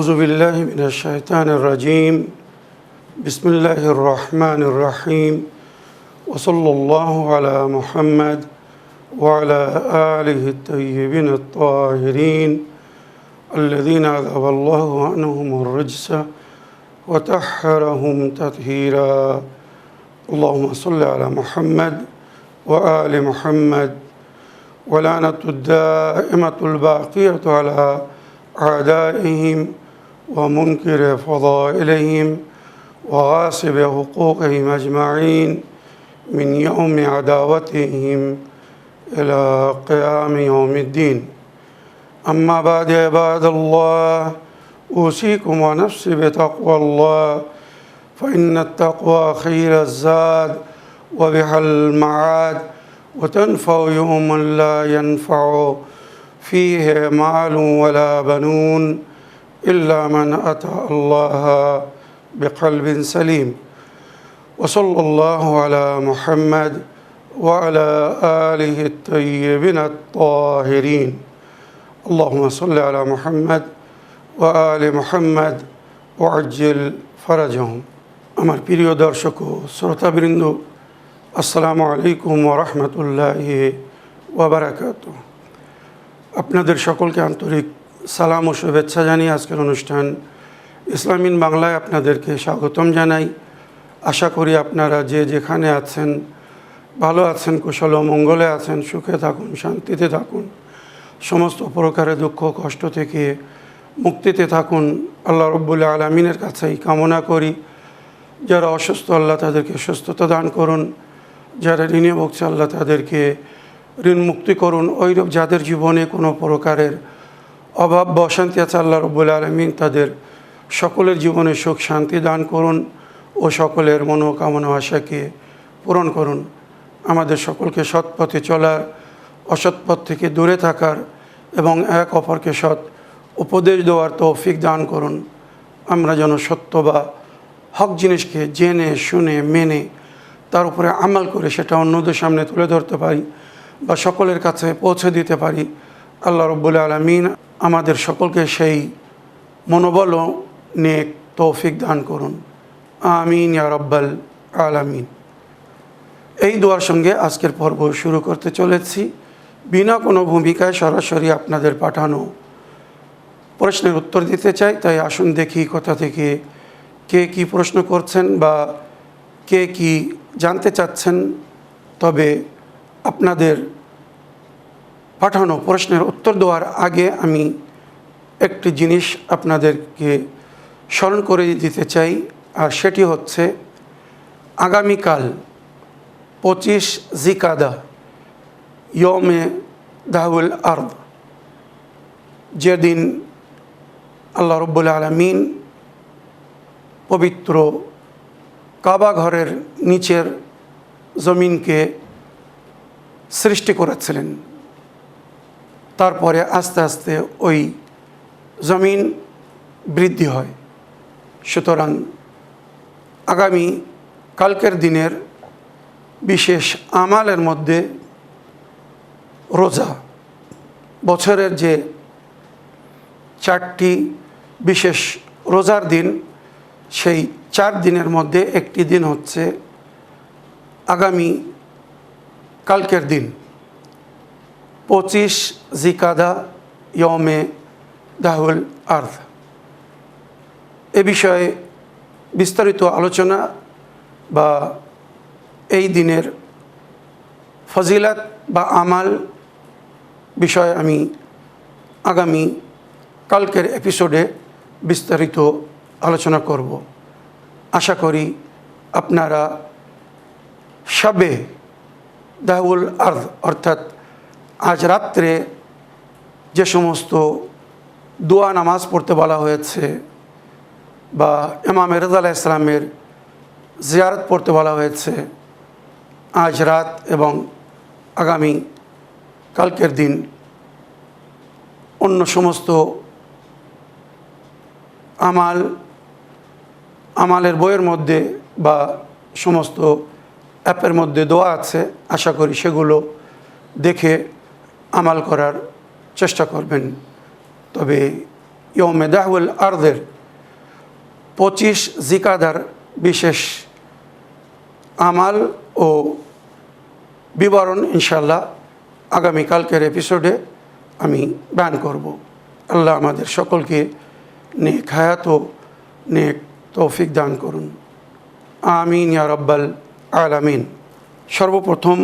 أعوذ بالله من الشيطان الرجيم بسم الله الرحمن الرحيم وصلى الله على محمد وعلى آله الطيبين الطاهرين الذين أذهب الله عنهم الرجس وطهرهم تطهيرا اللهم صل على محمد وآل محمد ولعنة الدائمة الباقية على أعدائهم ومنكر فضائلهم وغاصب حقوقهم أجمعين من يوم عداوتهم إلى قيام يوم الدين أما بعد عباد الله أوصيكم ونفسي بتقوى الله فإن التقوى خير الزاد وبها المعاد وتنفع يوما لا ينفع فيه مال ولا بنون إلا من أتى الله بقلب سليم وصلى الله على محمد وعلى آله الطيبين الطاهرين اللهم صل على محمد وآل محمد وعجل فرجهم আমার প্রিয় দর্শক ও শ্রোতাবৃন্দ আসসালামু আলাইকুম ওয়া রাহমাতুল্লাহি ওয়া বারাকাতুহু আপনাদের সকলকে আন্তরিক সালাম ও শুভেচ্ছা জানিয়ে আজকের অনুষ্ঠান ইসলাম ইন বাংলায় আপনাদেরকে স্বাগতম জানাই। আশা করি আপনারা যে যেখানে আছেন ভালো আছেন, কুশল ও মঙ্গলে আছেন, সুখে থাকুন, শান্তিতে থাকুন, সমস্ত প্রকারের দুঃখ কষ্ট থেকে মুক্তিতে থাকুন। আল্লাহ রব্বুল আলামিনের কাছেই কামনা করি যারা অসুস্থ আল্লাহ তাদেরকে সুস্থতা দান করুন, যারা ঋণে ভুগছে আল্লাহ তাদেরকে ঋণ মুক্তি করুন। ওইরূপ যাদের জীবনে কোনো প্রকারের অভাব বা অশান্তি আছে আল্লাহ রব্বুল আলামিন তাদের সকলের জীবনে সুখ শান্তি দান করুন ও সকলের মনোকামনা আশাকে পূরণ করুন। আমাদের সকলকে সৎ পথে চলার, অসৎ পথ থেকে দূরে থাকার এবং এক অপরকে সৎ উপদেশ দেওয়ার তৌফিক দান করুন। আমরা যেন সত্য বা হক জিনিসকে জেনে শুনে মেনে তার উপরে আমল করে সেটা অন্যদের সামনে তুলে ধরতে পারি বা সকলের কাছে পৌঁছে দিতে পারি। আল্লাহ রব্বুল আলামিন আমাদের সকলকে সেই মনোবল ও নেক তৌফিক দান করুন। আমিন ইয়া রাব্বাল আলামিন। এই দোয়ার সঙ্গে আজকের পর্ব শুরু করতে চলেছি। বিনা কোনো ভূমিকায় সরাসরি আপনাদের পাঠানো প্রশ্নের উত্তর দিতে চাই। তাই আসুন দেখি কোথা থেকে কে কী প্রশ্ন করছেন বা কে কী জানতে চাচ্ছেন। তবে আপনাদের পাঠানো প্রশ্নের উত্তর দেওয়ার আগে আমি একটি জিনিস আপনাদেরকে স্মরণ করে দিতে চাই, আর সেটি হচ্ছে আগামীকাল 25 জিকাদা ইয়মে দাহুল আরদ, যেদিন আল্লাহ রব্বুল আলামিন পবিত্র কাবা ঘরের নিচের জমিনকে সৃষ্টি করেছিলেন। তারপরে আস্তে আস্তে ওই জমিন বৃদ্ধি হয়। সুতরাং আগামী কালকের দিনের বিশেষ আমালের মধ্যে রোজা, বছরের যে 4টি বিশেষ রোজার দিন, সেই 4 দিনের মধ্যে একটি দিন হচ্ছে আগামী কালকের দিন 25 জিকাদা ইয়মে দাহুল আরদ। এ বিষয়ে বিস্তারিত আলোচনা বা এই দিনের ফজিলত বা আমাল বিষয়ে আমি আগামী কালকের এপিসোডে বিস্তারিত আলোচনা করব। আশা করি আপনারা শবে দাহুল আরদ অর্থাৎ আজ রাত্রে যে সমস্ত দোয়া নামাজ পড়তে বলা হয়েছে বা ইমাম রেজা আলাইহিস সালামের জিয়ারত পড়তে বলা হয়েছে, আজ রাত এবং আগামী কালকের দিন অন্য সমস্ত আমালের বইয়ের মধ্যে বা সমস্ত অ্যাপের মধ্যে দোয়া আছে। আশা করি সেগুলো দেখে আমাল করার চেষ্টা করবেন। তবে ইয়ৌমে দাহউল আরদের 25 জিকাদার বিশেষ আমাল ও বিবরণ ইনশাল্লাহ আগামীকালকের এপিসোডে আমি বয়ান করব। আল্লাহ আমাদের সকলকে নেক হায়াত ও নেক তৌফিক দান করুন, আমিন ইয়া রাব্বাল আলামিন। সর্বপ্রথম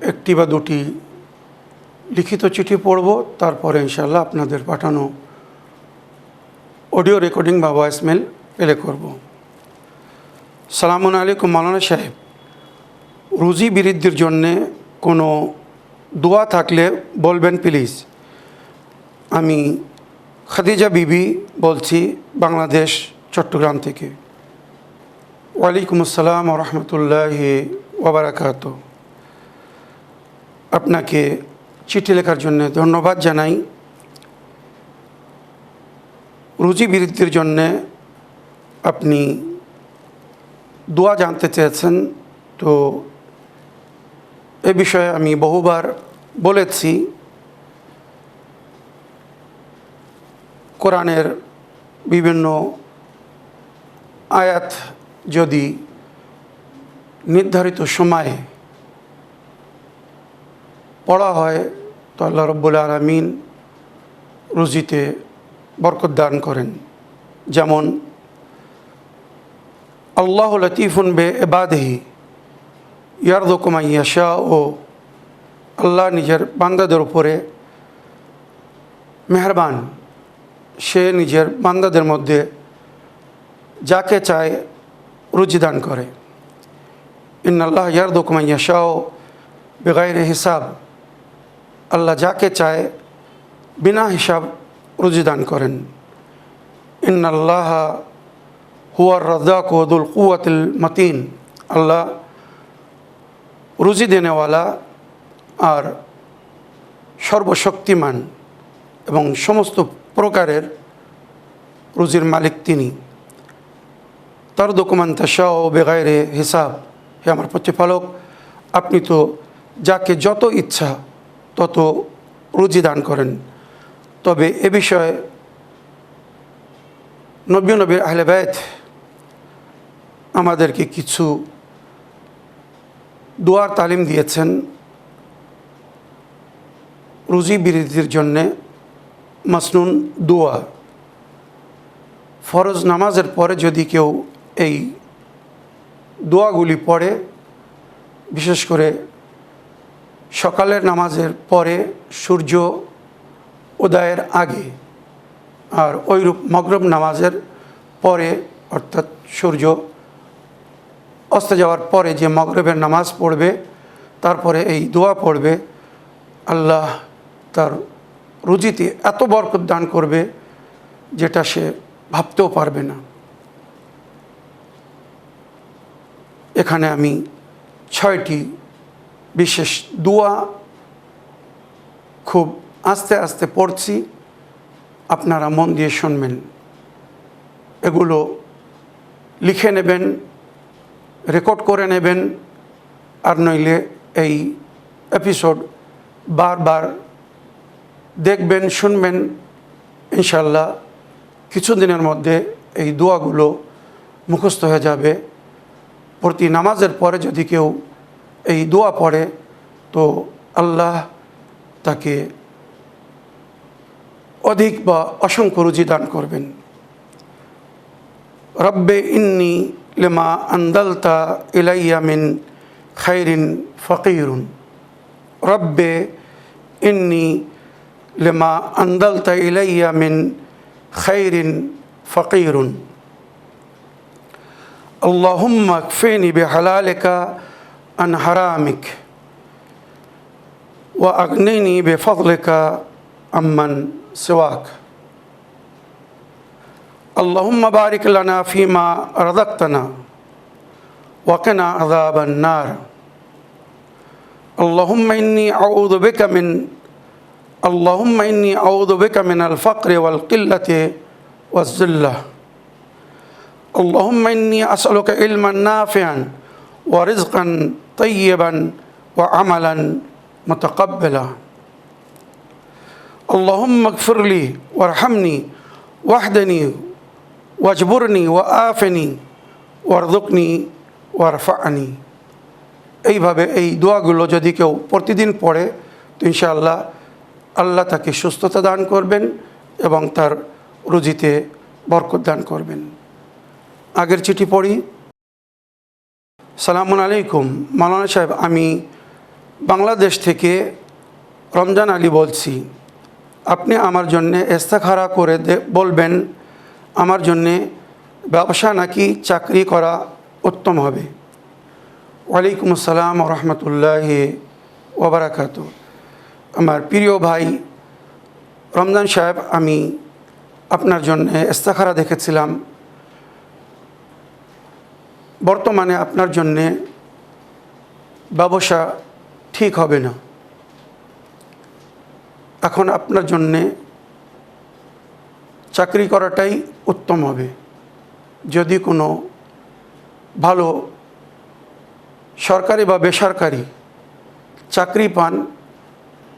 একটি বা দুটি লিখিত চিঠি পড়ব, তারপরে ইনশাল্লাহ আপনাদের পাঠানো অডিও রেকর্ডিং বা ভয়েসমেল প্লে করব। সালামুন আলাইকুম মাওলানা সাহেব, রুজি বৃদ্ধির জন্যে কোনো দোয়া থাকলে বলবেন প্লিজ। আমি খাদিজা বিবি বলছি, বাংলাদেশ, চট্টগ্রাম থেকে। ওয়ালাইকুম আসসালাম ওয়া রাহমাতুল্লাহি ওয়া বারাকাতুহু। আপনাকে চিঠি লেখার জন্য ধন্যবাদ জানাই। রুজি বৃদ্ধির জন্যে আপনি দোয়া জানতে চেয়েছেন, তো এ বিষয়ে আমি বহুবার বলেছি। কোরআনের বিভিন্ন আয়াত যদি নির্ধারিত সময়ে পড়া হয় তো আল্লাহ রাব্বুল আলামিন রুজিতে বরকত দান করেন। যেমন আল্লাহু লতীফুন বে ইবাদিহি ইয়ারযুকু মান ইয়াশা, ও আল্লাহ নিজের বান্দাদের উপরে মেহেরবান, সে নিজের বান্দাদের মধ্যে যাকে চায় রুজি দান করে। ইন্নাল্লাহ ইয়ারযুকু মান ইয়াশা বিগাইরি হিসাব, আল্লাহ যাকে চায় বিনা হিসাব রুজি দান করেন। ইন্নাল্লাহ হুয়ার রাজ্জাকু যুল কুওয়াতিল মাতিন, আল্লাহ রুজি দেনেওয়ালা আর সর্বশক্তিমান এবং সমস্ত প্রকারের রুজির মালিক তিনি। তারযুকু মান তাশাউ বিগাইরি হিসাব, হে আমার প্রতিপালক, আপনি তো যাকে যত ইচ্ছা তত রুজি দান করেন। তবে এ বিষয়ে নবীর আহলে বাইত আমাদেরকে কিছু দোয়ার তালিম দিয়েছেন। রুজি বৃদ্ধির জন্যে মাসনুন দোয়া, ফরজ নামাজের পরে যদি কেউ এই দোয়াগুলি পড়ে, বিশেষ করে সকালের নামাজের পরে সূর্য উদয়ের আগে, আর ওইরূপ মাগরিব নামাজের পরে অর্থাৎ সূর্য অস্ত যাওয়ার পরে যে মাগরিবের নামাজ পড়বে, তারপরে এই দোয়া পড়বে, আল্লাহ তার রুজিতে এত বরকত দান করবে যেটা সে ভাবতেও পারবে না। এখানে আমি 6টি বিশেষ দোয়া খুব আস্তে আস্তে পড়ছি, আপনারা মন দিয়ে শুনবেন। এগুলো লিখে নেবেন, রেকর্ড করে নেবেন, আর নইলে এই এপিসোড বারবার দেখবেন, শুনবেন। ইনশাল্লাহ কিছুদিনের মধ্যে এই দোয়াগুলো মুখস্থ হয়ে যাবে। প্রতি নামাজের পরে যদি কেউ এই দোয়া পড়ে তো আল্লাহ তাকে অধিক বা অসংখ্য রুজি দান করবেন। রব্বে ইন্নি লিমা আনজালতা ইলাইয়া মিন খাইরিন ফাকিরুন, রব্বে ইন্নি লিমা আনজালতা ইলাইয়া মিন খাইরিন ফাকিরুন। আল্লাহুম্মা কফিনি বিহালালিকা আন হারামিক ওয়া আগনিনি বিফদলিকা আম্মান সিওয়াক। اللهم بارك لنا فيما رزقتنا وقنا عذاب النار. اللهم إني أعوذ بك من الفقر والقلة والذلة. اللهم إني أسألك علما نافعا ورزقا طيبا وعملا متقبلا. আল্লাহুম্মা গফিরলি ওয়ারহামনি ওয়াহদিনি ওয়াজবুরনি ওয়াআফিনি ওয়ারযুকনি ওয়ারফা'নি। এইভাবে এই দোয়াগুলো যদি কেউ প্রতিদিন পড়ে তো ইনশাআল্লাহ আল্লাহ তাকে সুস্থতা দান করবেন এবং তার রুজিতে বরকত দান করবেন। আগের চিঠি পড়ি। সালামুন আলাইকুম মাওলানা সাহেব, আমি বাংলাদেশ থেকে রমজান আলী বলছি। আপনি আমার জন্যে ইস্তেখারা করে বলবেন আমার জন্যে ব্যবসা নাকি চাকরি করা উত্তম হবে। ওয়ালাইকুম আসসালাম ওয়া রাহমাতুল্লাহি ওয়া বারাকাতুহু। আমার প্রিয় ভাই রমজান সাহেব, আমি আপনার জন্যে ইস্তেখারা দেখেছিলাম। বর্তমানে আপনার জন্যে ব্যবসা ঠিক হবে না। এখন আপনার জন্যে চাকরি করাটাই উত্তম হবে। যদি কোনো ভালো সরকারি বা বেসরকারি চাকরি পান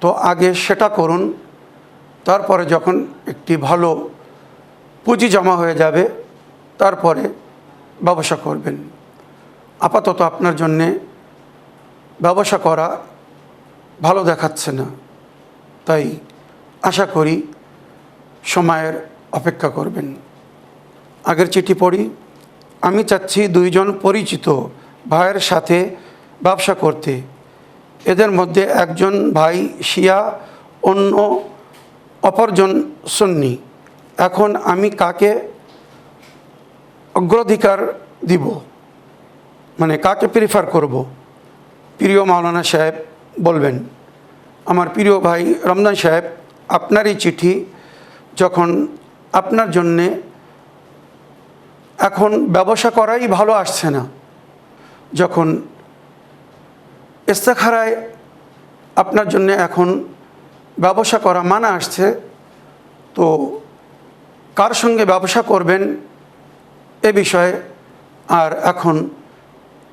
তো আগে সেটা করুন, তারপরে যখন একটি ভালো পুঁজি জমা হয়ে যাবে তারপরে ব্যবসা করবেন। আপাতত আপনার জন্যে ব্যবসা করা ভালো দেখাচ্ছে না, তাই আশা করি সময়ের অপেক্ষা করবেন। আগের চিঠি পড়ি। আমি চাচ্ছি দুইজন পরিচিত ভাইয়ের সাথে ব্যবসা করতে। এদের মধ্যে একজন ভাই শিয়া, অন্য অপরজন সুন্নি। এখন আমি কাকে অগ্রাধিকার দিব, মানে কাকে প্রিফার করব? প্রিয় মাওলানা সাহেব বলবেন। আমার প্রিয় ভাই রমজান সাহেব, আপনার এই চিঠি যখন আপনার জন্যে এখন ব্যবসা করাই ভালো আসছে না, যখন ইস্তেখারায় আপনার জন্যে এখন ব্যবসা করা মানা আসছে, তো কার সঙ্গে ব্যবসা করবেন এ বিষয়ে আর এখন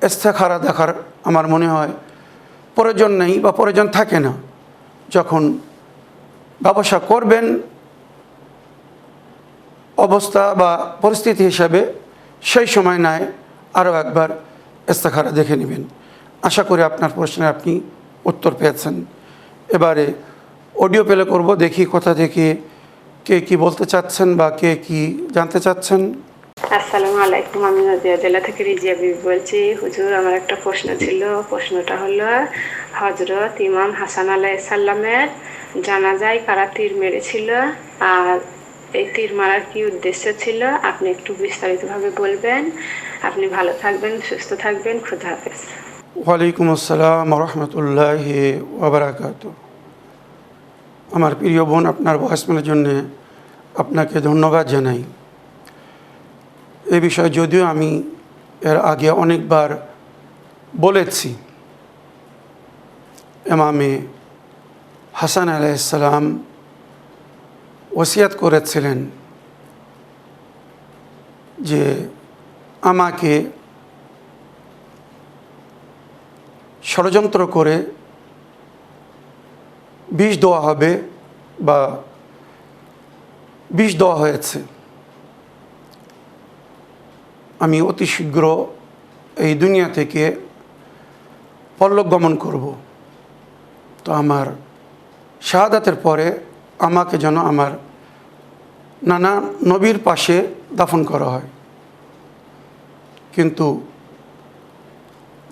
ইস্তেখারা দেখার আমার মনে হয় প্রয়োজন নেই বা প্রয়োজন থাকে না। যখন ব্যবসা করবেন অবস্থা বা পরিস্থিতি হিসাবে সেই সময় নয় আরও একবার ইস্তেখারা দেখে নেবেন। আশা করি আপনার প্রশ্নে আপনি উত্তর পেয়েছেন। এবারে অডিও প্লে করব, দেখি কোথা থেকে কে কি বলতে চাচ্ছেন বা কে কি জানতে চাচ্ছেন। আসসালামু আলাইকুম, আমি নদিয়া জেলা থেকে রিজিয়া বিবি বলছি। হুজুর, আমার একটা প্রশ্ন ছিল। প্রশ্নটা হলো, হজরত ইমাম হাসান আলাইহিস সালামের জানাজায় কারা তীর মেরেছিল আর এই তীর মারার কি উদ্দেশ্য ছিল? আপনি একটু বিস্তারিতভাবে বলবেন। আপনি ভালো থাকবেন, সুস্থ থাকবেন। খুদা হাফেজ। ওয়ালাইকুম আসসালাম ওয়া রাহমাতুল্লাহি ওয়া বারাকাতুহু। আমার প্রিয় বোন, আপনার ভয়েসমেলের জন্য আপনাকে ধন্যবাদ জানাই। এ বিষয়ে যদিও আমি এর আগে অনেকবার বলেছি, ইমামে হাসান আলাইহিস সালাম ওসিয়াত করেছিলেন যে আমাকে ষড়যন্ত্র করে বিষ দেওয়া হবে বা বিষ দেওয়া হয়েছে। আমি অতি শীঘ্র এই দুনিয়া থেকে পরলোক গমন করব। তো আমার শাহাদাতের পরে আমাকে যেন আমার নানা নবীর পাশে দাফন করা হয়। কিন্তু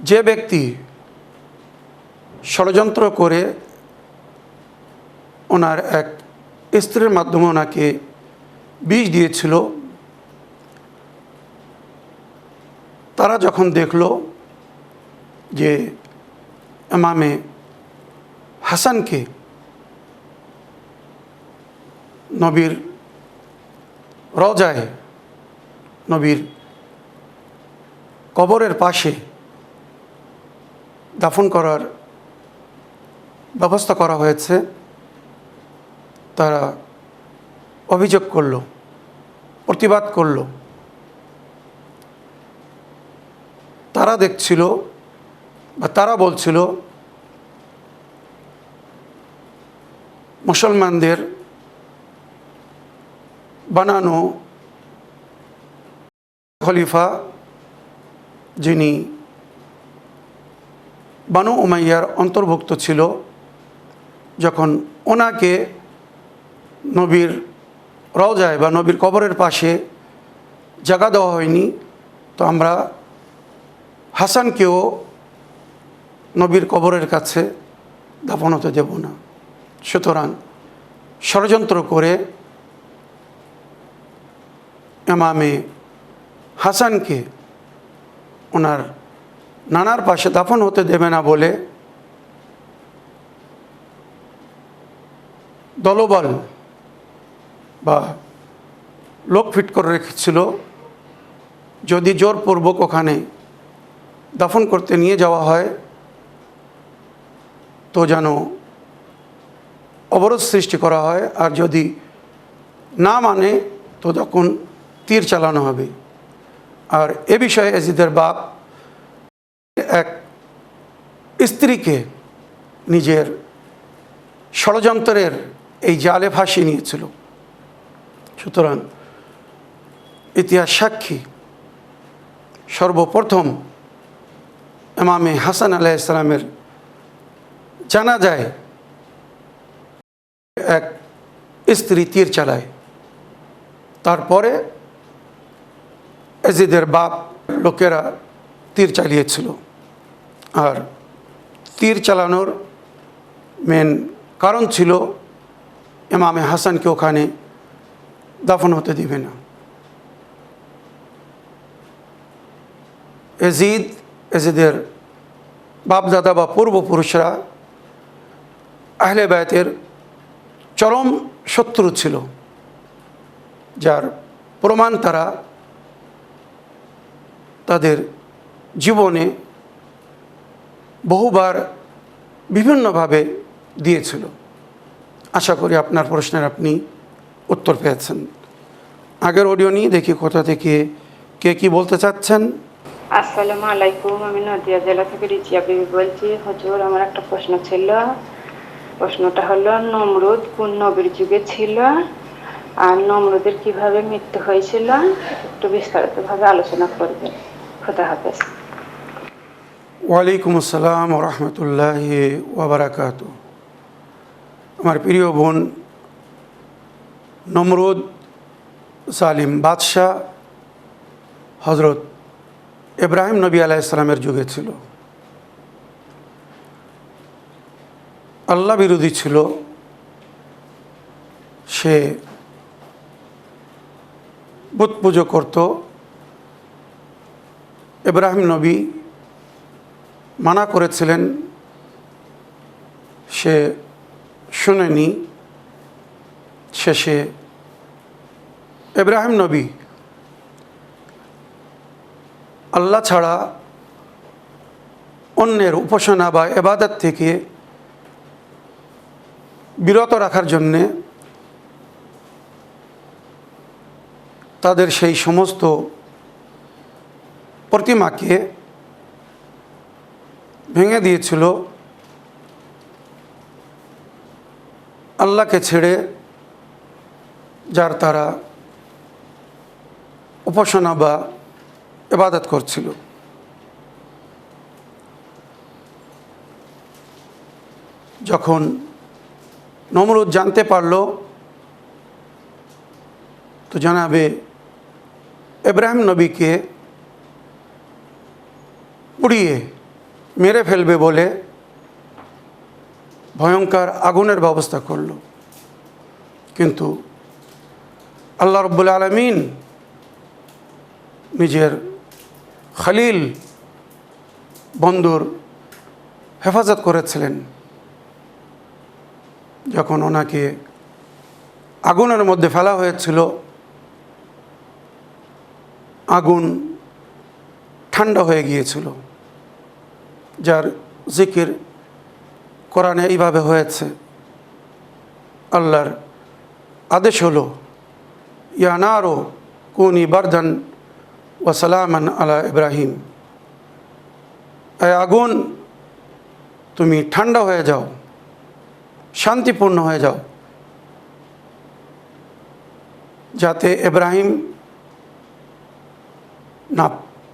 যে ব্যক্তি ষড়যন্ত্র করে ওনার এক স্ত্রীর মাধ্যমে ওনাকে বিষ দিয়েছিল, তারা যখন দেখল যে ইমামে হাসানকে নবীর রওজায়, নবীর কবরের পাশে দাফন করার ব্যবস্থা করা হয়েছে, তারা অভিযোগ করল, প্রতিবাদ করল। তারা দেখছিল বা তারা বলছিল মুসলমানদের বানানো খলিফা, যিনি বানু উমাইয়ার অন্তর্ভুক্ত ছিল, যখন ওনাকে নবীর রওজায় বা নবীর কবরের পাশে জায়গা দেওয়া হয়নি, তো আমরা হাসানকেও নবীর কবরের কাছে দাফন হতে দেব না। সুতরাং ষড়যন্ত্র করে ইমামে হাসানকে ওনার নানার পাশে দাফন হতে দেবে না বলে দলবল বা লোক ফিট করে রেখেছিল, যদি জোরপূর্বক ওখানে দাফন করতে নিয়ে যাওয়া হয় তো যেন অবরোধ সৃষ্টি করা হয়, আর যদি না মানে তো তখন তীর চালানো হবে। আর এ বিষয়ে ইয়াজিদের বাপ এক স্ত্রীকে নিজের ষড়যন্ত্রের এই জালে ফাঁসিয়ে নিয়েছিল। সুতরাং ইতিহাস সাক্ষী, সর্বপ্রথম ইমামে হাসান আলাইহিস সালামের জানাজায় এক স্ত্রী তীর চালায়, তারপরে ইয়াজিদের বাপ লোকেরা তীর চালিয়েছিল। আর তীর চালানোর মেন কারণ ছিল ইমামে হাসানকে ওখানে দাফন হতে দিবে না। ইয়াজিদের বাপদাদা বা পূর্বপুরুষরা আহলে বায়তের চরম শত্রু ছিল, যার প্রমাণ তারা তাদের জীবনে বহুবার বিভিন্নভাবে দিয়েছিল। আশা করি আপনার প্রশ্নের আপনি উত্তর পেয়েছেন। আগের অডিও নিয়ে দেখি কোথা থেকে কে কি বলতে চাচ্ছেন। আসসালামু আলাইকুম, আমি নদিয়া জেলা থেকে রিজিয়া বিবি বলছি। হুজুর, আমার একটা প্রশ্ন ছিল। প্রশ্নটা হলো, নমরুদ কোন নবীর যুগে ছিল আর নমরুদের কিভাবে মৃত্যু হয়েছিল, একটু বিস্তারিতভাবে আলোচনা করবেন। খোদা হাফেজ। ওয়ালাইকুম আসসালাম ওয়া রাহমাতুল্লাহি ওয়া বারাকাতুহু। আমার প্রিয় বোন, নমরুদ জালিম বাদশাহ হজরত ইব্রাহিম নবী আলাইহিস সালামের যুগে ছিল। আল্লাহ বিরোধী ছিল। সে বুত পুজো করত। ইব্রাহিম নবী মানা করেছিলেন, সে শুনেনি। শেষে ইব্রাহিম নবী আল্লাহ ছাড়া অন্যের উপাসনা বা ইবাদত থেকে বিরত রাখার জন্যে তাদের সেই সমস্ত প্রতিমাকে ভেঙে দিয়েছিল। আল্লাহকে ছেড়ে যার তারা উপাসনা বা ইবাদত করছিল। যখন নমরুদ জানতে পারল, তো জানাবে ইব্রাহিম নবীকে পুড়িয়ে মেরে ফেলবে বলে ভয়ঙ্কর আগুনের ব্যবস্থা করল। কিন্তু আল্লাহ রাব্বুল আলামিন নিজের খলিল বন্ধুর হেফাজত করেছিলেন। যখন ওনাকে আগুনের মধ্যে ফেলা হয়েছিল, আগুন ঠান্ডা হয়ে গিয়েছিল। যার জিকির কোরআনে এইভাবে হয়েছে, আল্লাহর আদেশ হলো, ইয়া নারো কুনি বারদান ওয়া সালামান আলা ইব্রাহিম, এ আগুন তুমি ঠান্ডা হয়ে যাও, শান্তিপূর্ণ হয়ে যাও যাতে ইব্রাহিম না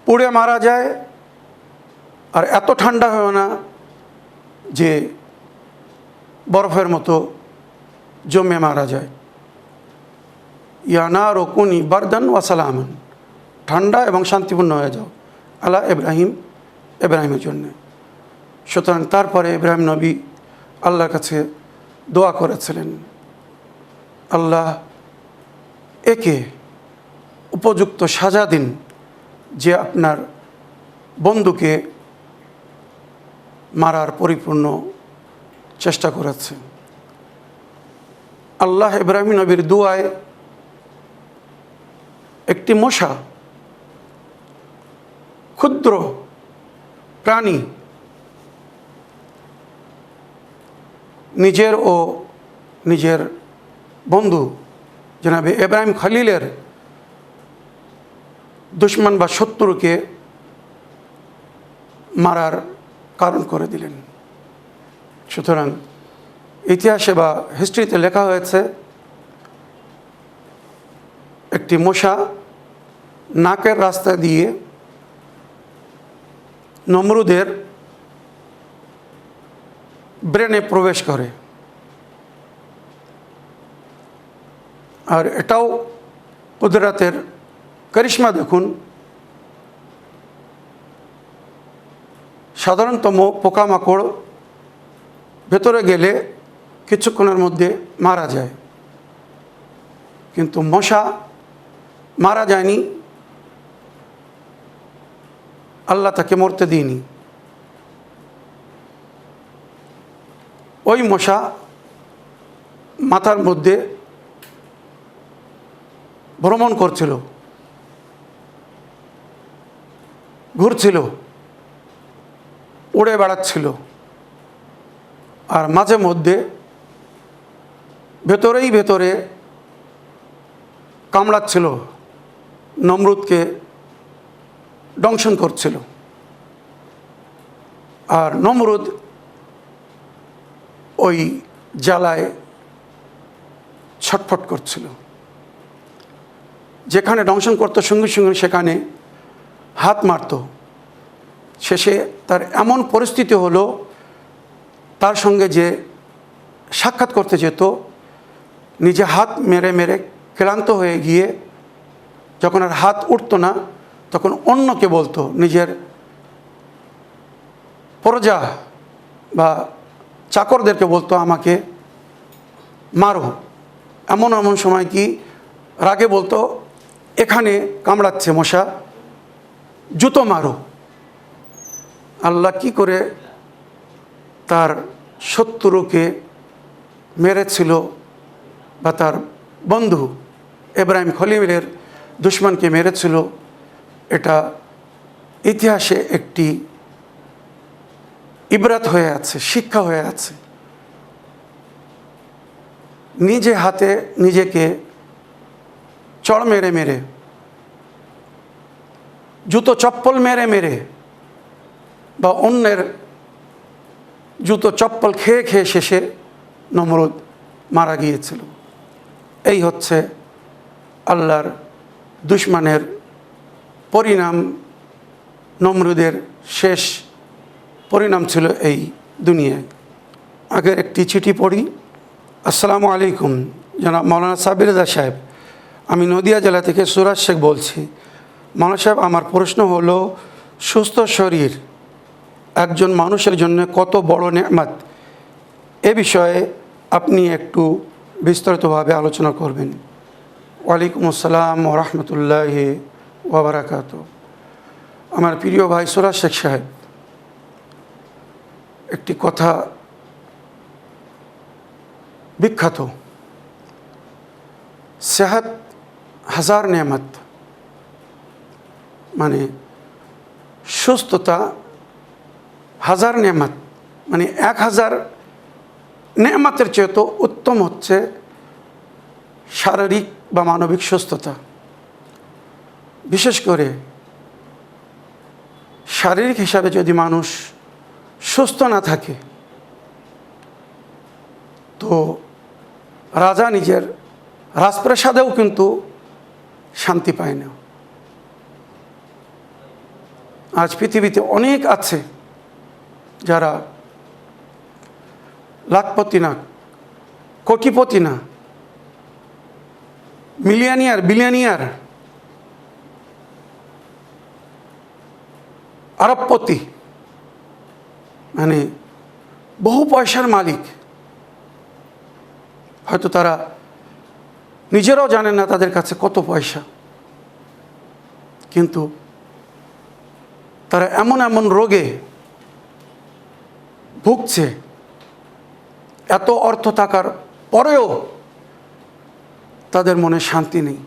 পুড়ে মারা যায় আর এত ঠান্ডা হয় না যে বরফের মতো জমে মারা যায়। ইয়া নারু কুনি বারদান ওয়া সালামান, ঠান্ডা এবং শান্তিপূর্ণ হয়ে যাও আলা ইব্রাহিমের জন্যে। সুতরাং তারপরে ইব্রাহিম নবী আল্লাহর কাছে দোয়া করেছিলেন, আল্লাহ একে উপযুক্ত সাজা দিন যে আপনার বন্ধুকে মারার পরিপূর্ণ চেষ্টা করেছে। আল্লাহ ইব্রাহিম নবীর দোয়ায় একটি মশা, ক্ষুদ্র প্রাণী, নিজের ও নিজের বন্ধু জনাবে ইব্রাহিম খলিলের দুশমন বা শত্রুকে মারার কারণ করে দিলেন। সুতরাং ইতিহাসে বা হিস্ট্রিতে লেখা হয়েছে, একটি মশা নাকের রাস্তা দিয়ে নমরুদের ব্রেনে প্রবেশ করে। আর এটাও কুদরতের করিশ্মা। দেখুন, সাধারণত পোকামাকড় ভেতরে গেলে কিছুক্ষণের মধ্যে মারা যায়, কিন্তু মশা মারা যায়নি, আল্লাহ তাকে মরতে দিইনি। ওই মশা মাথার মধ্যে ভ্রমণ করছিল, ঘুরছিল, উড়ে বেড়াচ্ছিল, আর মাঝে মধ্যে ভেতরে কামড়াচ্ছিল, নমরুদকে দংশন করছিল। আর নমরুদ ওই জ্বালায় ছটফট করছিল। যেখানে দংশন করতো সঙ্গে সঙ্গে সেখানে হাত মারত। শেষে তার এমন পরিস্থিতি হলো, তার সঙ্গে যে সাক্ষাৎ করতে যেত, নিজে হাত মেরে মেরে ক্লান্ত হয়ে গিয়ে যখন আর হাত উঠতো না, তখন অন্যকে বলতো, নিজের প্রজা বা চাকরদেরকে বলতো, আমাকে মারো। এমন সময় কি রাগে বলতো, এখানে কামড়াচ্ছে মশা, জুতো মারো। আল্লাহ কি করে তার শত্রুকে মেরেছিল, বা তার বন্ধু ইব্রাহিম খলিলের দুশমনকে মেরেছিল, এটা ইতিহাসে একটি ইবরাত হয়ে আছে, শিক্ষা হয়ে আছে। নিজে হাতে নিজেকে চড় মেরে মেরে, জুতো চপ্পল মেরে মেরে, বা অন্যের জুতো চপ্পল খেয়ে খেয়ে শেষে নমরুদ মারা গিয়েছিল। এই হচ্ছে আল্লাহর দুশমনের পরিণাম। নমরুদের শেষ পরিণাম ছিল এই দুনিয়ায়। আগের একটি চিঠি পড়ি। আসসালামু আলাইকুম, জনাব মৌলানা সাব্বির রেজা সাহেব, আমি নদিয়া জেলা থেকে সুরাজ শেখ বলছি। মৌলানা সাহেব, আমার প্রশ্ন হলো, সুস্থ শরীর একজন মানুষের জন্য কত বড় নেয়ামত, এ বিষয়ে আপনি একটু বিস্তারিতভাবে আলোচনা করবেন। ওয়ালাইকুম আসসালাম ওয়া রাহমাতুল্লাহি ওয়া বারাকাতুহু। আমার প্রিয় ভাই সুরাজ শেখ সাহেব, একটি কথা বিখ্যাত, সেহাত হাজার নেয়ামত, মানে সুস্থতা হাজার নেয়ামত, মানে 1000 নেয়ামতের চেয়ে তো উত্তম হচ্ছে শারীরিক বা মানবিক সুস্থতা। বিশেষ করে শারীরিক হিসাবে যদি মানুষ সুস্থ না থাকে, তো রাজা নিজের রাজপ্রাসাদেও কিন্তু শান্তি পায় না। আজ পৃথিবীতে অনেক আছে যারা লাখপতি না, কোটিপতি না, মিলিয়নিয়ার, বিলিয়নিয়ার, আরবপতি, মানে বহু পয়সার মালিক। হয়তো তারা নিজেরাও জানেন না তাদের কাছে কত পয়সা, কিন্তু তারা এমন এমন রোগে ভুগছে, এত অর্থ থাকার পরেও তাদের মনে শান্তি নেই।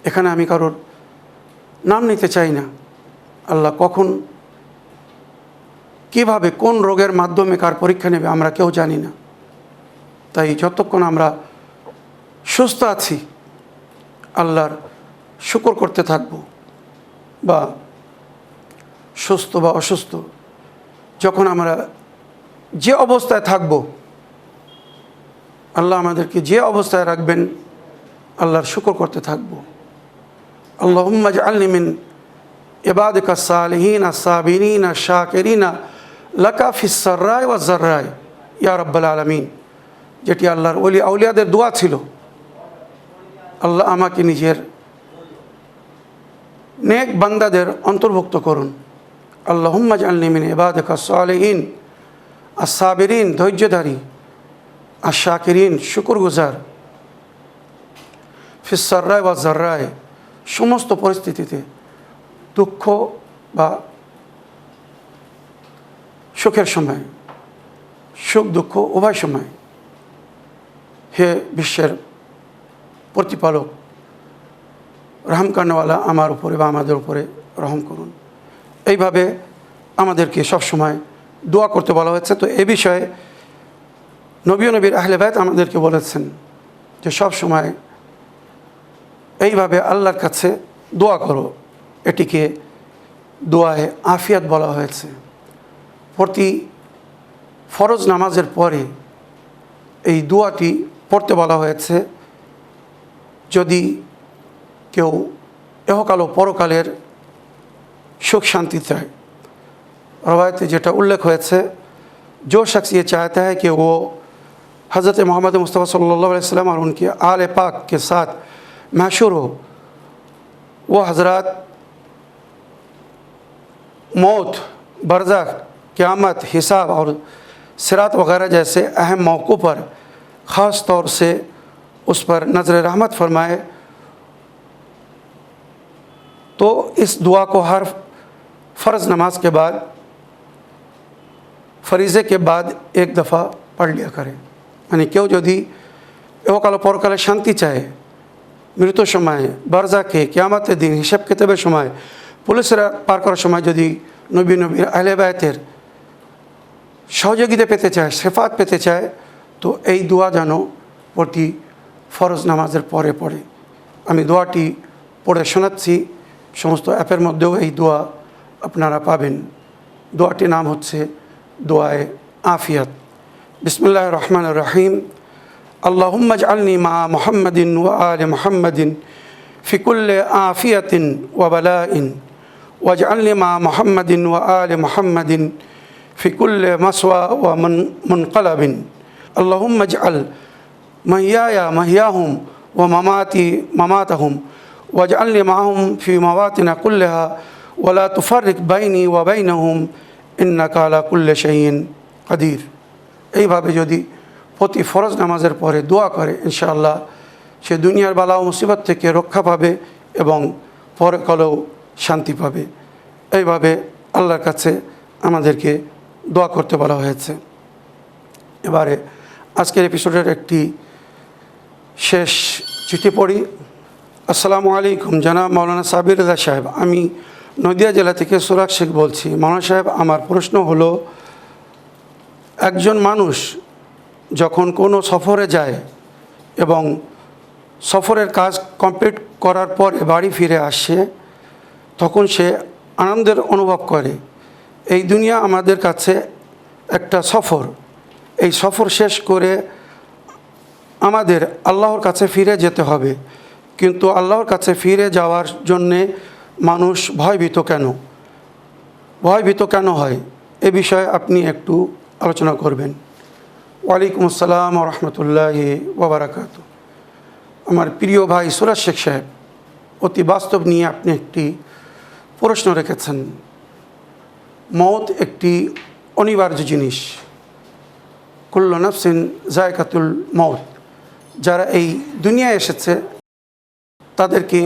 এখানে আমি কারোর নাম নিতে চাই না। আল্লাহ কখন, কিভাবে, কোন রোগের মাধ্যমে কার পরীক্ষা নেবে আমরা কেউ জানি না। তাই যতক্ষণ আমরা সুস্থ আছি আল্লাহর শুকর করতে থাকব, বা সুস্থ বা অসুস্থ, যখন আমরা যে অবস্থায় থাকব, আল্লাহ আমাদেরকে যে অবস্থায় রাখবেন আল্লাহর শুকর করতে থাকব। আল্লাহুম্মা জাআলনি মিন ইবাদিকা সালিহিন আস-সাবিরিন আশ-শাকিরিন লাকা ফিস সাররাই ওয়াজ যাররাই ইয়া রাব্বাল আলামিন, যেটি আল্লাহর ওলি আউলিয়াদের দোয়া ছিল। আল্লাহ আমাকে নিজের নেক বান্দাদের অন্তর্ভুক্ত করুন। আল্লাহুম্মা জাআলনি মিন ইবাদিকা সালিহিন আস-সাবিরিন, ধৈর্যধারী, আশ-শাকিরিন, শুকরগুজার, ফিস সাররাই ওয়াজ যাররাই, সমস্ত পরিস্থিতিতে, দুঃখ বা সুখের সময়, সুখ দুঃখ উভয় সময়। হে বিশ্বের প্রতিপালক, রহম করনেওয়ালা, আমার উপরে বা আমাদের উপরে রহম করুন। এইভাবে আমাদেরকে সবসময় দোয়া করতে বলা হয়েছে। তো এ বিষয়ে নবী ও নবীর আহলে বাইত আমাদেরকে বলেছেন যে সব সময় এইভাবে আল্লাহর কাছে দোয়া করো। এটিকে দোয়ায়ে আফিয়াত বলা হয়েছে। প্রতি ফরজ নামাজের পরে এই দোয়াটি পড়তে বলা হয়েছে। যদি কেউ এহকাল ও পরকালের সুখ শান্তি চায়, रवायत जेटा उल्लेख हुए जो शख्स ये चाहता है कि वो हज़रत मोहम्मद मुस्तफ़ा सल्लल्लाहु अलैहि वसल्लम और उनके आले पाक के साथ महशूर हो, वो हज़रात मौत, बरज़ख, क़यामत, हिसाब और सिरात वगैरह जैसे अहम मौक़ों पर ख़ास तौर से उस पर नज़र रहमत फरमाए, तो इस दुआ को हर फ़र्ज़ नमाज के बाद, फरीज़े के बाद एक दफ़ा पढ़ लिया करें। মানে কেউ যদি এহকাল পরকালে শান্তি চায়, মৃত্যুর সময়, বারজাকে, কিয়ামতের দিন, হিসাব কিতাবের সময়, পুলিশরা পার করার সময় যদি নবীর আহলে বায়তের সহযোগিতা পেতে চায়, শেফাত পেতে চায়, তো এই দোয়া যেন প্রতি ফরজ নামাজের পরে পড়ে। আমি দোয়াটি পড়ে শোনাচ্ছি, সমস্ত অ্যাপের মধ্যেও এই দোয়া আপনারা পাবেন। দোয়াটির নাম হচ্ছে দোয়ায়ে আফিয়াত। বিসমিল্লাহির রহমানির রহিম। আল্লাহুম্মা ইজআলনি মা মুহাম্মাদিন ওয়া আলি মুহাম্মাদিন ফি কুল্লি আফিয়াতিন ওয়া বালাইন ওয়াজআলনি মা মুহাম্মাদিন ওয়া আলি মুহাম্মাদিন ফি কুল্লি মাসওয়া ওয়া মুনকালাবিন। আল্লাহুম্মা ইজআল মাহইয়ায়া মাহইয়াহুম ওয়া মামাতি মামাতাহুম ওয়াজআলনি মাহুম ফি মাওয়াতিনা কুল্লিহা ওয়া লা তুফাররিক বাইনি ওয়া বাইনাহুম ইন্নাকা আলা কুল্লি শাইইন কাদির। এইভাবে যদি প্রতি ফরজ নামাজের পরে দোয়া করে, ইনশাআল্লাহ সে দুনিয়ার বালা ও মুসিবত থেকে রক্ষা পাবে এবং পরকালেও শান্তি পাবে। এইভাবে আল্লাহর কাছে আমাদেরকে দোয়া করতে বলা হয়েছে। এবারে আজকের এপিসোডের একটি শেষ চিঠি পড়ি। আসসালামু আলাইকুম, জনাব মাওলানা সাবির রেজা সাহেব, আমি নদিয়া জেলা থেকে সুরাগ শেখ বলছি। মাওলানা সাহেব, আমার প্রশ্ন হলো, একজন মানুষ যখন কোনো সফরে যায় এবং সফরের কাজ কমপ্লিট করার পরে বাড়ি ফিরে আসে, তখন সে আনন্দের অনুভব করে। এই দুনিয়া আমাদের কাছে একটা সফর। এই সফর শেষ করে আমাদের আল্লাহর কাছে ফিরে যেতে হবে, কিন্তু আল্লাহর কাছে ফিরে যাওয়ার জন্যে মানুষ ভয়ভীত কেন? ভয়ভীত কেন হয় এ বিষয়ে আপনি একটু আলোচনা করবেন। ওয়ালাইকুম আসসালাম রহমতুল্লাহি ওয়া বারাকাতুহু। আমার প্রিয় ভাই সুরাজ শেখ সাহেব, অতি বাস্তব নিয়ে আপনি একটি প্রশ্ন রেখেছেন। মওত একটি অনিবার্য জিনিস। কুল্লু নাফসিন যায়কাতুল মওত। যারা এই দুনিয়ায় এসেছে তাদেরকে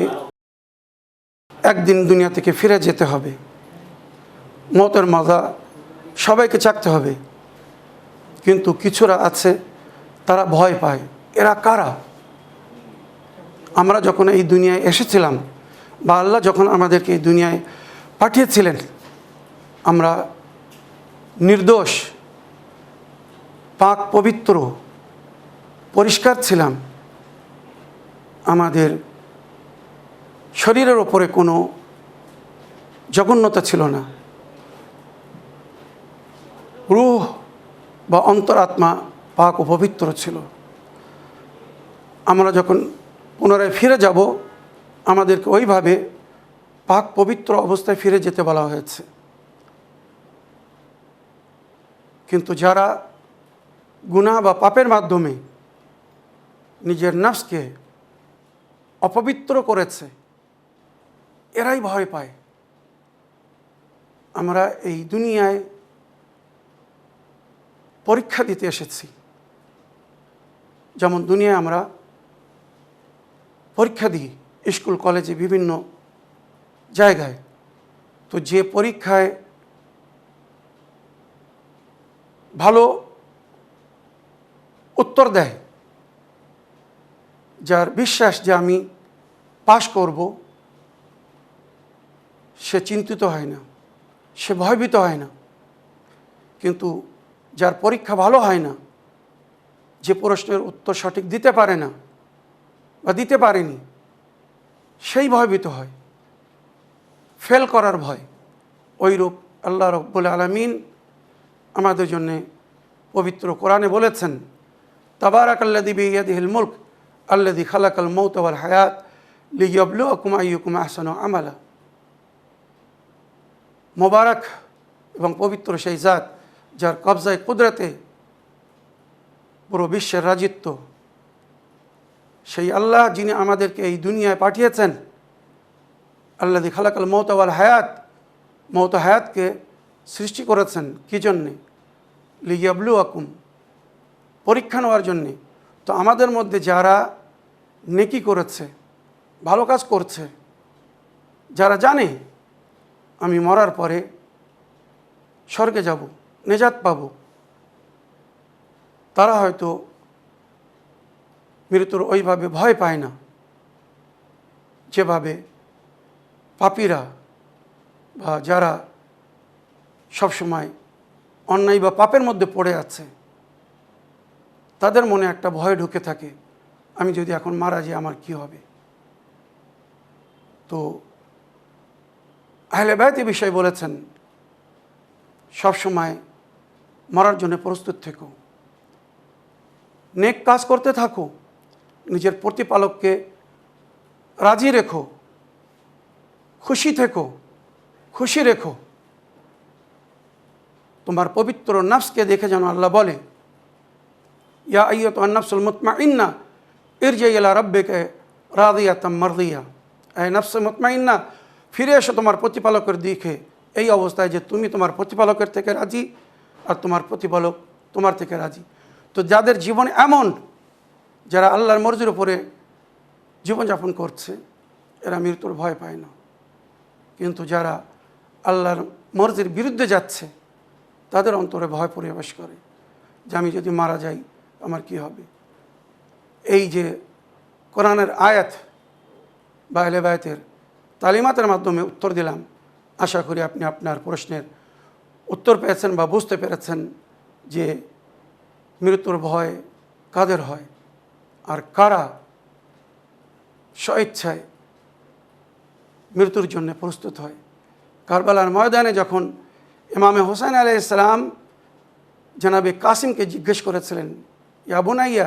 একদিন দুনিয়া থেকে ফিরে যেতে হবে। মওতের মজা সবাইকে চাকতে হবে, কিন্তু কিছুরা আছে তারা ভয় পায়। এরা কারা? আমরা যখন এই দুনিয়ায় এসেছিলাম বা আল্লাহ যখন আমাদেরকে এই দুনিয়ায় পাঠিয়েছিলেন, আমরা নির্দোষ, পাক পবিত্র, পরিষ্কার ছিলাম। আমাদের শরীরের ওপরে কোনো জঘন্যতা ছিল না। রূহ বা অন্তরাত্মা পাক ও পবিত্র ছিল। আমরা যখন পুনরায় ফিরে যাব, আমাদেরকে ওইভাবে পাক পবিত্র অবস্থায় ফিরে যেতে বলা হয়েছে। কিন্তু যারা গুনাহ বা পাপের মাধ্যমে নিজের নফসকে অপবিত্র করেছে, এরাই ভয় পায়। আমরা এই দুনিয়ায় পরীক্ষা দিতে এসেছি। যেমন দুনিয়ায় আমরা পরীক্ষা দিই স্কুল কলেজে বিভিন্ন জায়গায়। তো যে পরীক্ষায় ভালো উত্তর দেয়, যার বিশ্বাস যে আমি পাশ করব, সে চিন্তিত হয় না, সে ভয়ভীত হয় না। কিন্তু যার পরীক্ষা ভালো হয় না, যে প্রশ্নের উত্তর সঠিক দিতে পারে না বা দিতে পারেনি, সেই ভয়ভীত হয়, ফেল করার ভয়। ওইরূপ আল্লাহ রাব্বুল আলামিন আমাদের জন্যে পবিত্র কোরআনে বলেছেন, তাবারাকাল্লাযী বিয়াদিহিল মুলক আল্লাযী খালাকাল মাউতা ওয়াল হায়াত লিয়াবলুয়াকুম আইয়ুকুম আহসানু আমালা। মোবারক এবং পবিত্র সেই জাত যার কবজায় কুদরতে পুরো বিশ্বের রাজিত্ব। সেই আল্লাহ যিনি আমাদেরকে এই দুনিয়ায় পাঠিয়েছেন, আল্লাযী খালাকাল মাউতা ওয়াল হায়াত, মওত হায়াতকে সৃষ্টি করেছেন কী জন্যে? লিয়াবলুয়াকুম, পরীক্ষা নেওয়ার জন্যে। তো আমাদের মধ্যে যারা নেকি করেছে, ভালো কাজ করছে, যারা জানে আমি মরার পরে স্বর্গে যাব, নেজাত পাব, তারা হয়তো মৃত্যুর ওইভাবে ভয় পায় না যেভাবে পাপীরা বা যারা সবসময় অন্যায় বা পাপের মধ্যে পড়ে আছে, তাদের মনে একটা ভয় ঢুকে থাকে, আমি যদি এখন মারা যাই আমার কি হবে। তো আহলে বায়ত এ বিষয়ে বলেছেন, সবসময় মরার জন্য প্রস্তুত থেকো, নেক কাজ করতে থাকো, নিজের প্রতিপালককে রাজি রেখো, খুশি থেকো, খুশি রেখো। তোমার পবিত্র নফসকে দেখে যেন আল্লাহ বলে, ইয়া আইয়ুহান নাফসুল মুতমাইন্না ইরজি ইলা রাব্বিকা রাদিয়াতাম মারদিয়া। এই নফসে মুতমাইন্না, ফিরে এসো তোমার প্রতিপালকের দিকে এই অবস্থায় যে তুমি তোমার প্রতিপালকের থেকে রাজি আর তোমার প্রতিপালক তোমার থেকে রাজি। তো যাদের জীবন এমন, যারা আল্লাহর মর্জির উপরে জীবনযাপন করছে, এরা মৃত্যুর ভয় পায় না। কিন্তু যারা আল্লাহর মর্জির বিরুদ্ধে যাচ্ছে, তাদের অন্তরে ভয় প্রবেশ করে যে আমি যদি মারা যাই আমার কি হবে। এই যে কোরআনের আয়াত বা আহলে বায়তের তালিমাতের মাধ্যমে উত্তর দিলাম, আশা করি আপনি আপনার প্রশ্নের উত্তর পেয়েছেন বা বুঝতে পেরেছেন যে মৃত্যুর ভয় কাদের হয় আর কারা স্বেচ্ছায় মৃত্যুর জন্য প্রস্তুত হয়। কারবালার ময়দানে যখন ইমামে হোসেন আলাইহিস সালাম জনাবে কাসিমকে জিজ্ঞেস করেছিলেন, ইয়া বুনাইয়া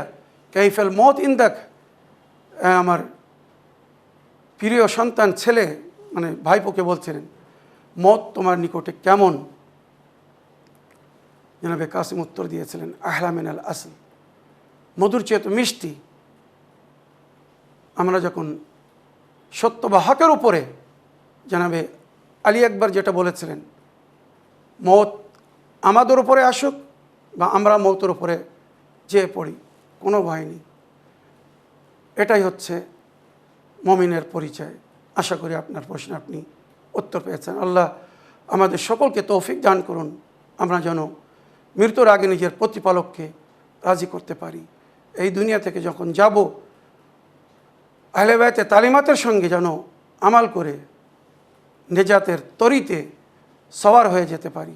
কাইফাল মত ইন্দাক, আমার প্রিয় সন্তান ছেলে মানে ভাইপোকে বলছিলেন, মত তোমার নিকটে কেমন? জনাবে কাসিম উত্তর দিয়েছিলেন, আহলা মিনাল আসল, মধুর চেয়ে তো মিষ্টি। আমরা যখন সত্য বা হকের উপরে, জনাবে আলী আকবর যেটা বলেছিলেন, মত আমাদের উপরে আসুক বা আমরা মতের উপরে যেয়ে পড়ি, কোনো ভয় নেই। এটাই হচ্ছে মমিনের পরিচয়। আশা করি আপনার প্রশ্নে আপনি উত্তর পেয়েছেন। আল্লাহ আমাদের সকলকে তৌফিক দান করুন, আমরা যেন মৃত্যুর আগে নিজের প্রতিপালককে রাজি করতে পারি। এই দুনিয়া থেকে যখন যাব, আহলে বায়তে তালিমাতের সঙ্গে যেন আমাল করে নেজাতের তরিতে সওয়ার হয়ে যেতে পারি।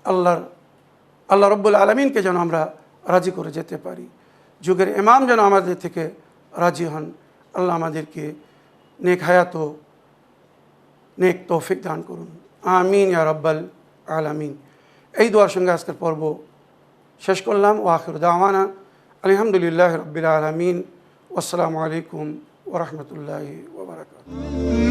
আল্লাহ রব্বুল আলমিনকে যেন আমরা রাজি করে যেতে পারি। যুগের ইমাম যেন আমাদের থেকে রাজি হন। আল্লাহ আমাদেরকে নেক হায়াত, নেক তৌফিক দান করুন। আমিন ইয়া রাব্বাল আলামিন। এই দোয়ার সঙ্গে আজকের পর্ব শেষ করলাম। ওয়া আখিরু দাওয়ানা আলহামদুলিল্লাহি রাব্বিল আলামিন। আসসালামু আলাইকুম ওয়া রাহমাতুল্লাহি ওয়া বারাকাতুহু।